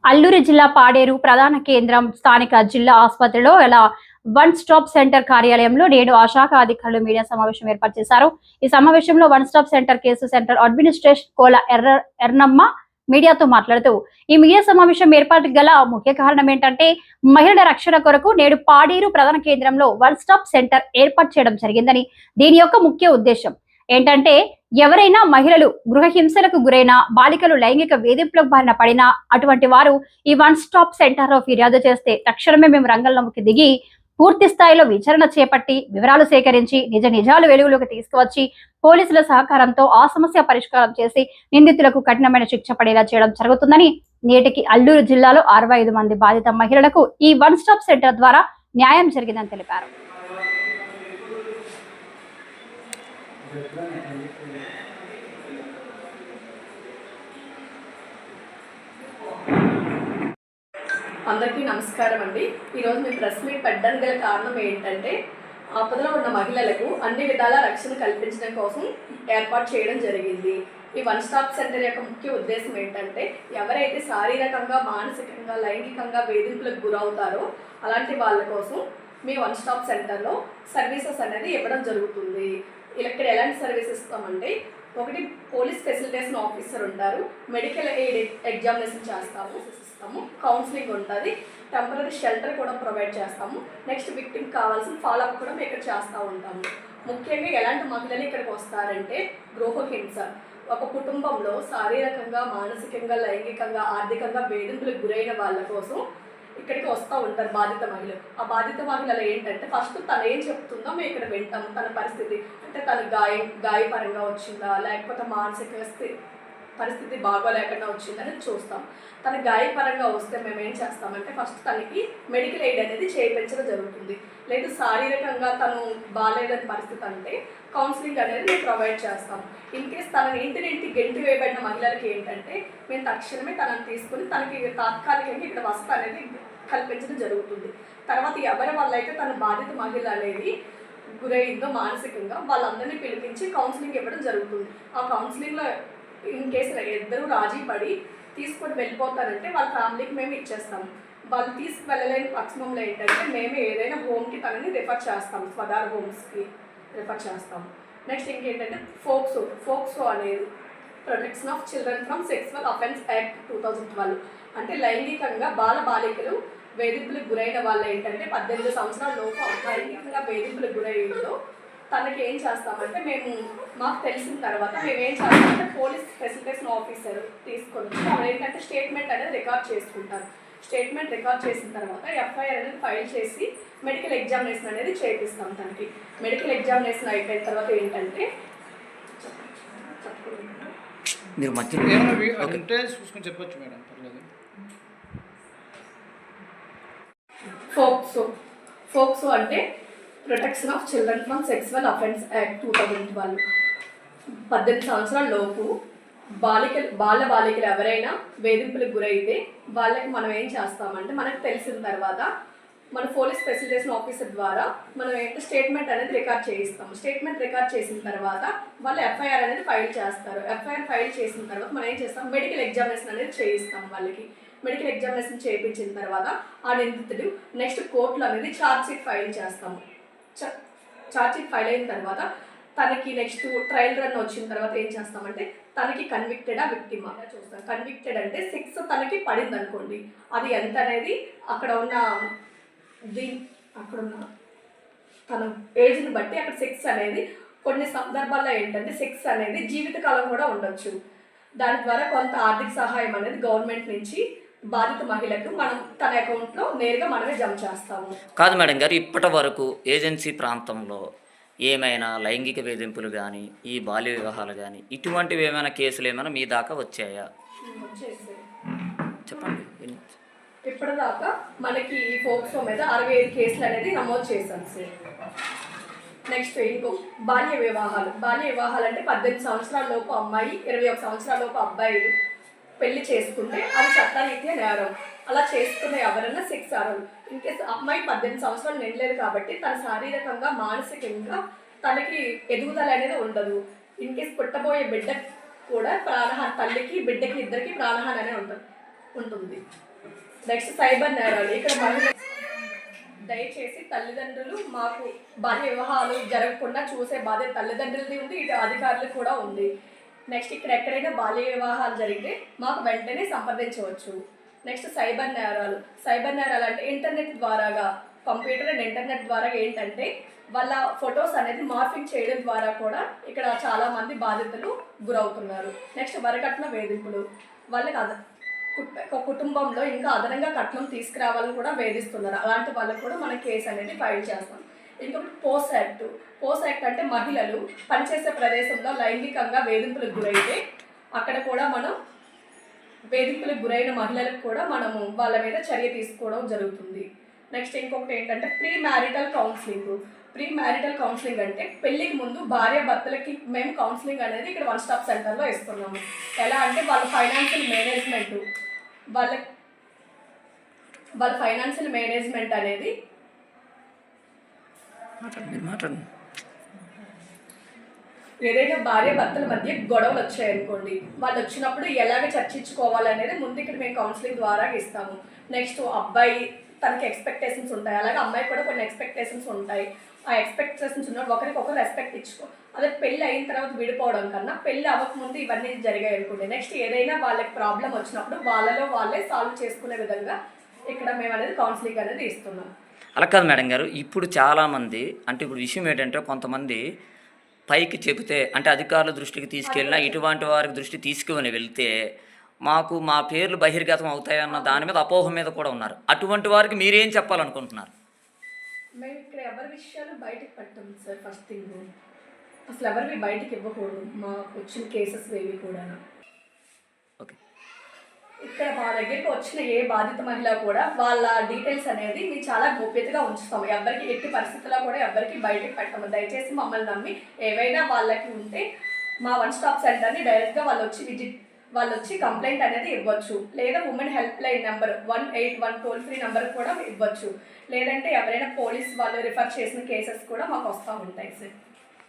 అల్లూరు జిల్లా పాడేరు ప్రధాన కేంద్రం స్థానిక జిల్లా ఆసుపత్రిలో ఇలా వన్ స్టాప్ సెంటర్ కార్యాలయంలో నేడు ఆ శాఖ అధికారులు మీడియా సమావేశం ఏర్పాటు చేశారు. ఈ సమావేశంలో one stop centre case centre administration Kola Ernamma మీడియాతో మాట్లాడుతూ ఈ మీడియా సమావేశం ఏర్పాటుకు గల ముఖ్య కారణం ఏంటంటే మహిళల రక్షణ కొరకు నేడు పాడేరు ప్రధాన కేంద్రంలో వన్ స్టాప్ సెంటర్ ఏర్పాటు చేయడం జరిగిందని, దీని యొక్క ముఖ్య ఉద్దేశం ఏంటంటే ఎవరైనా మహిళలు గృహ హింసలకు గురైన, బాలికలు లైంగిక వేధింపులకు బారిన పడినా అటువంటి వారు ఈ వన్ స్టాప్ సెంటర్ లో ఫిర్యాదు చేస్తే తక్షణమే మేము రంగంలోకి దిగి పూర్తి స్థాయిలో విచారణ చేపట్టి వివరాలు సేకరించి నిజాలు వెలుగులోకి తీసుకువచ్చి పోలీసుల సహకారంతో ఆ సమస్య పరిష్కారం చేసి నిందితులకు కఠినమైన శిక్ష పడేలా చేయడం జరుగుతుందని, నేటికి అల్లూరు జిల్లాలో 65 మంది బాధిత మహిళలకు ఈ వన్ స్టాప్ సెంటర్ ద్వారా న్యాయం జరిగిందని తెలిపారు. అందరికీ నమస్కారం అండి. ఈరోజు మేము ప్రెస్ మీట్ పెట్టడానికి గల కారణం ఏంటంటే ఆపదలో ఉన్న మహిళలకు అన్ని విధాల రక్షణ కల్పించడం కోసం ఏర్పాటు చేయడం జరిగింది. ఈ వన్ స్టాప్ సెంటర్ యొక్క ముఖ్య ఉద్దేశం ఏంటంటే ఎవరైతే శారీరకంగా, మానసికంగా, లైంగికంగా వేధింపులకు గురవుతారో అలాంటి వాళ్ళ కోసం మీ వన్ స్టాప్ సెంటర్లో సర్వీసెస్ అనేది ఇవ్వడం జరుగుతుంది. ఇక్కడ ఎలాంటి సర్వీసెస్ ఇస్తామంటే, ఒకటి పోలీస్ ఫెసిలిటేషన్ ఆఫీసర్ ఉంటారు, మెడికల్ ఎయిడ్ ఎగ్జామినేషన్ చేస్తాము, కౌన్సిలింగ్ ఉంటుంది, టెంపరీ షెల్టర్ కూడా ప్రొవైడ్ చేస్తాము. నెక్స్ట్ విక్టిమ్ కావాల్సిన ఫాలోఅప్ కూడా మేము ఇక్కడ చేస్తూ ఉంటాము. ముఖ్యంగా ఎలాంటి మహిళలు ఇక్కడికి వస్తారంటే గృహహింస, ఒక కుటుంబంలో శారీరకంగా, మానసికంగా, లైంగికంగా, ఆర్థికంగా వేధింపులకు గురైన వాళ్ళ కోసం ఇక్కడికి వస్తూ ఉంటారు బాధిత మహిళలు. ఆ బాధిత మహిళలు ఏంటంటే ఫస్ట్ తను ఏం చెప్తుందో మేము ఇక్కడ వింటాము. తన పరిస్థితి అంటే తను గాయపరంగా వచ్చిందా, లేకపోతే మానసిక పరిస్థితి బాగోలేకుండా వచ్చిందని చూస్తాం. తన గాయపరంగా వస్తే మేము ఏం చేస్తామంటే ఫస్ట్ తనకి మెడికల్ ఎయిడ్ అనేది చేయించడం జరుగుతుంది. లేదు శారీరకంగా తను బాగాలేదని పరిస్థితి అంటే కౌన్సిలింగ్ అనేది మేము ప్రొవైడ్ చేస్తాం. ఇన్ కేస్ తనని ఇంటి గెంటి వేయబడిన మహిళలకి ఏంటంటే మేము తక్షణమే తనని తీసుకుని తనకి తాత్కాలికంగా ఇక్కడ వసతి అనేది కల్పించడం జరుగుతుంది. తర్వాత ఎవరి వల్ల అయితే తన బాధిత మహిళ అనేది గురైందో మానసికంగా వాళ్ళందరినీ పిలిపించి కౌన్సిలింగ్ ఇవ్వడం జరుగుతుంది. ఆ కౌన్సిలింగ్లో ఇన్ కేసు ఇద్దరు రాజీ పడి తీసుకొని వెళ్ళిపోతారంటే వాళ్ళ ఫ్యామిలీకి మేము ఇచ్చేస్తాము. వాళ్ళు తీసుకువెళ్ళలేని పక్షంలో ఏంటంటే మేము ఏదైనా హోమ్కి తనని రిఫర్ చేస్తాము, స్వదార్ హోమ్స్కి రిఫర్ చేస్తాము. నెక్స్ట్ ఇంకేంటంటే ఫోక్సో అనేది protection of children from sexual offence act 2012. అంటే లైంగికంగా బాలికలు వేధింపులకు గురైన వాళ్ళు ఏంటంటే 18 సంవత్సరాల లోపు లైంగికంగా వేధింపులకు గురైందో తనకి ఏం చేస్తామంటే మాకు తెలిసిన తర్వాత మేము ఏం చేస్తామంటే పోలీస్ ఫెసిలిటేషన్ ఆఫీసర్ తీసుకొని వాళ్ళు ఏంటంటే స్టేట్మెంట్ అనేది రికార్డ్ చేసుకుంటారు. స్టేట్మెంట్ రికార్డ్ చేసిన తర్వాత ఎఫ్ఐఆర్ అనేది ఫైల్ చేసి మెడికల్ ఎగ్జామినేషన్ అనేది చేపిస్తాం. తనకి మెడికల్ ఎగ్జామినేషన్ అయిపోయిన తర్వాత ఏంటంటే మీరు అంటే చూసుకొని చెప్పొచ్చు మేడం, పర్లేదు. ఫోక్సో అంటే protection of children from sexual offence act 2012. 18 సంవత్సరాల లోపు బాలికలు ఎవరైనా వేధింపులకు గురైతే వాళ్ళకి మనం ఏం చేస్తామంటే మనకు తెలిసిన తర్వాత మన పోలీస్ ఫెసిలిటేషన్ ఆఫీసర్ ద్వారా మనం ఏంటంటే స్టేట్మెంట్ అనేది రికార్డ్ చేయిస్తాం. స్టేట్మెంట్ రికార్డ్ చేసిన తర్వాత వాళ్ళు ఎఫ్ఐఆర్ అనేది ఫైల్ చేస్తారు. ఎఫ్ఐఆర్ ఫైల్ చేసిన తర్వాత మనం ఏం చేస్తాం, మెడికల్ ఎగ్జామినేషన్ అనేది చేయిస్తాం. వాళ్ళకి మెడికల్ ఎగ్జామినేషన్ చేయించిన తర్వాత ఆ నిందితుడు నెక్స్ట్ కోర్టులో అనేది ఛార్జ్ షీట్ ఫైల్ చేస్తాము. ఛార్జ్ షీట్ ఫైల్ అయిన తర్వాత తనకి నెక్స్ట్ ట్రయల్ రన్ వచ్చిన తర్వాత ఏం చేస్తామంటే తనకి కన్విక్టెడా విక్టిమా చూస్తాం. కన్విక్టెడ్ అంటే 6 తనకి పడింది అనుకోండి, అది ఎంత అనేది అక్కడున్న తన ఏజ్ని బట్టి అక్కడ 6 అనేది కొన్ని సందర్భాల్లో ఏంటంటే 6 అనేది జీవితకాలం కూడా ఉండొచ్చు. దాని ద్వారా కొంత ఆర్థిక సహాయం అనేది గవర్నమెంట్ నుంచి బాధిత మహిళకు మనం తన అకౌంట్లో నేరుగా మనమే జమ చేస్తాము. కాదు మేడం గారు, ఇప్పటి వరకు ఏజెన్సీ ప్రాంతంలో ఏమైనా లైంగిక వేధింపులు కానీ, ఈ బాల్య వివాహాలు కానీ, ఇటువంటివి ఏమైనా కేసులు ఏమైనా మీ దాకా వచ్చాయా? చెప్పండి. ఇప్పటిదాకా మనకి ఈ ఫోక్సో మీద 65 కేసులు అనేది నమోదు చేశాం సార్. నెక్స్ట్ ఇంకో బాల్య వివాహాలు అంటే 18 సంవత్సరాల లోపు అమ్మాయి, 21 సంవత్సరాల లోపు అబ్బాయిలు పెళ్లి చేసుకుంటే అది చట్టరీత్యా నేరం. అలా చేసుకునే ఎవరైనా 6 అరవలు. ఇన్కేస్ అమ్మాయి 18 సంవత్సరాలు నిండలేదు కాబట్టి తన శారీరకంగా, మానసికంగా తనకి ఎదుగుదల అనేది ఉండదు. ఇన్కేస్ పుట్టబోయే బిడ్డ కూడా ప్రాణహాని, తల్లికి బిడ్డకి ఇద్దరికి ప్రాణహాని అనేది ఉంటుంది. నెక్స్ట్ సైబర్ నేరాలు. ఇక్కడ మహిళ దయచేసి తల్లిదండ్రులు మాకు బాల్య వివాహాలు జరగకుండా చూసే బాధ్యత తల్లిదండ్రులది ఉంది, ఇటు అధికారులకు కూడా ఉంది. నెక్స్ట్ ఇక్కడ ఎక్కడైనా బాల్య వివాహాలు జరిగితే మాకు వెంటనే సంప్రదించవచ్చు. నెక్స్ట్ సైబర్ నేరాలు. సైబర్ నేరాలు అంటే ఇంటర్నెట్ ద్వారాగా, కంప్యూటర్ అండ్ ఇంటర్నెట్ ద్వారా ఏంటంటే వాళ్ళ ఫొటోస్ అనేది మార్ఫింగ్ చేయడం ద్వారా కూడా ఇక్కడ చాలామంది బాధితులు గురవుతున్నారు. నెక్స్ట్ వరకట్న వేధింపులు. వాళ్ళకి కుటుంబంలో ఇంకా అదనంగా కట్నం తీసుకురావాలని కూడా వేధిస్తున్నారు. అలాంటి వాళ్ళకు కూడా మనం కేసు అనేది ఫైల్ చేస్తాం. ఇంకొకటి పోస్ట్ యాక్ట్. పోస్ట్ యాక్ట్ అంటే మహిళలు పనిచేసే ప్రదేశంలో లైంగికంగా వేధింపులకు గురైతే అక్కడ కూడా మనం వేధింపులకు గురైన మహిళలకు కూడా మనము వాళ్ళ మీద చర్య తీసుకోవడం జరుగుతుంది. నెక్స్ట్ ఇంకొకటి ఏంటంటే pre marital counselling. Pre marital counselling అంటే పెళ్ళికి ముందు భార్య భర్తలకి మేము కౌన్సిలింగ్ అనేది ఇక్కడ వన్ స్టాప్ సెంటర్లో ఇస్తున్నాము. ఎలా అంటే వాళ్ళ ఫైనాన్షియల్ మేనేజ్మెంట్ అనేది ఏదైనా భార్య భర్తల మధ్య గొడవలు వచ్చాయనుకోండి, వాళ్ళు వచ్చినప్పుడు ఎలాగ చర్చించుకోవాలనేది ముందు ఇక్కడ మేము కౌన్సిలింగ్ ద్వారా ఇస్తాము. నెక్స్ట్ అబ్బాయి తనకి ఎక్స్పెక్టేషన్స్ ఉంటాయి, అలాగే అమ్మాయి కూడా కొన్ని ఎక్స్పెక్టేషన్స్ ఉంటాయి. ఆ ఎక్స్పెక్టేషన్స్ ఉన్నప్పుడు ఒకరికొకరు రెస్పెక్ట్ ఇచ్చుకో. అదే పెళ్ళి అయిన తర్వాత విడిపోవడం కన్నా పెళ్ళి అవ్వకముందు ఇవన్నీ జరిగాయి అనుకోండి. నెక్స్ట్ ఏదైనా వాళ్ళకి ప్రాబ్లం వచ్చినప్పుడు వాళ్ళలో వాళ్ళే సాల్వ్ చేసుకునే విధంగా ఇక్కడ మేము అనేది కౌన్సిలింగ్ అనేది ఇస్తున్నాం. అలా కాదు మేడం గారు, ఇప్పుడు చాలామంది అంటే ఇప్పుడు విషయం ఏంటంటే కొంతమంది పైకి చెబితే అంటే అధికారుల దృష్టికి తీసుకెళ్ళినా ఇటువంటి వారికి దృష్టి తీసుకుని వెళ్తే మాకు మా పేర్లు బహిర్గతం అవుతాయన్న దాని మీద అపోహ మీద కూడా ఉన్నారు. అటువంటి వారికి మీరేం చెప్పాలనుకుంటున్నారు? మేము ఇక్కడ ఎవరి విషయాలు బయటకు పెట్టాం సార్. ఫస్ట్ థింగ్ అసలు ఎవరివి బయటకు ఇవ్వకూడదు. మాకు వచ్చిన కేసెస్ ఏవి కూడా ఓకే. ఇక్కడ మా దగ్గరికి వచ్చిన ఏ బాధిత మహిళ కూడా వాళ్ళ డీటెయిల్స్ అనేది మేము చాలా గోప్యతగా ఉంచుతాము. ఎవరికి ఎట్టి పరిస్థితుల్లో కూడా ఎవరికి బయటకు పెట్టాము. దయచేసి మమ్మల్ని నమ్మి ఏవైనా వాళ్ళకి ఉంటే మా వన్ స్టాప్ సెంటర్ని డైరెక్ట్గా వాళ్ళు వచ్చి కంప్లైంట్ అనేది ఇవ్వచ్చు. లేదా women help line number 181 toll free number కూడా ఇవ్వచ్చు. లేదంటే ఎవరైనా పోలీస్ వాళ్ళు రిఫర్ చేసిన కేసెస్ కూడా మాకు వస్తూ ఉంటాయి సార్.